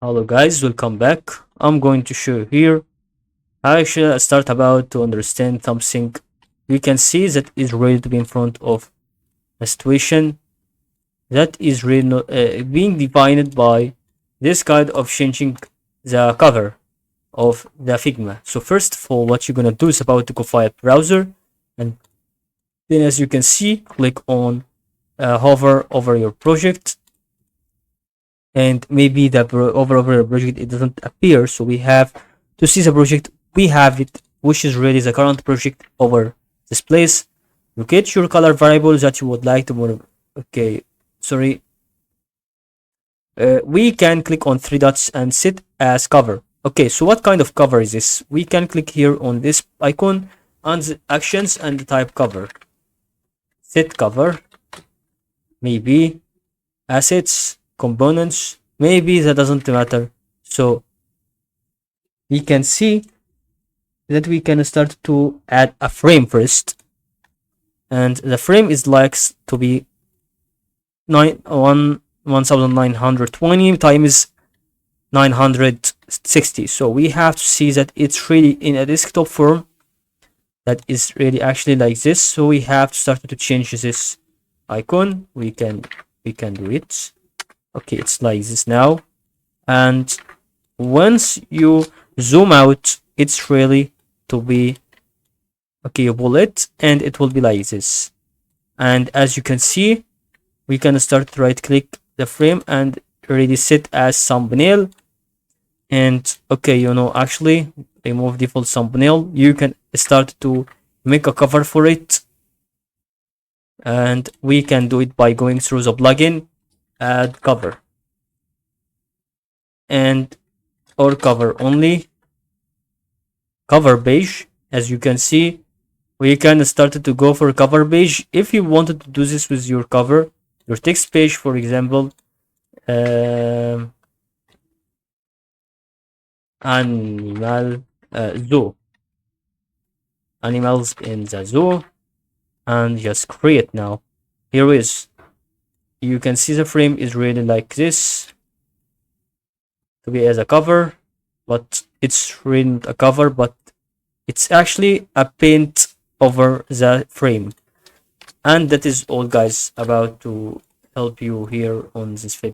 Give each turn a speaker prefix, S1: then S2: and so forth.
S1: Hello guys, welcome back. I'm going to show you here how I should start about to understand something. We can see that is ready to be in front of a situation that is really being defined by this kind of changing the cover of the Figma. So first of all, what you're gonna do is about to go file browser, and then as you can see, click on hover over your project, and maybe the over project it doesn't appear, so we have to see the project we have it, which is really the current project over this place. Locate your color variable that you would like to move. Okay, sorry. We can click on three dots and set as cover. Okay, so what kind of cover is this? We can click here on this icon and the actions and type cover. Set cover, maybe assets, components, maybe that doesn't matter. So we can see that we can start to add a frame first, and the frame is likes to be 1920 times 960. So we have to see that it's really in a desktop form that is really actually like this. So we have to start to change this icon. We can do it. Okay, it's like this now, and once you zoom out, it's really to be okay. You pull it and it will be like this, and as you can see, we can start to right click the frame and already set as thumbnail. And okay, actually remove default thumbnail. You can start to make a cover for it, and we can do it by going through the plugin, add cover, and or cover only, cover page. As you can see, we can start to go for cover page. If you wanted to do this with your cover, your text page, for example, animal zoo, animals in the zoo, and just create now. Here is, you can see the frame is really like this to be as a cover, but it's really not a cover, but it's actually a paint over the frame. And that is all guys about to help you here on this video.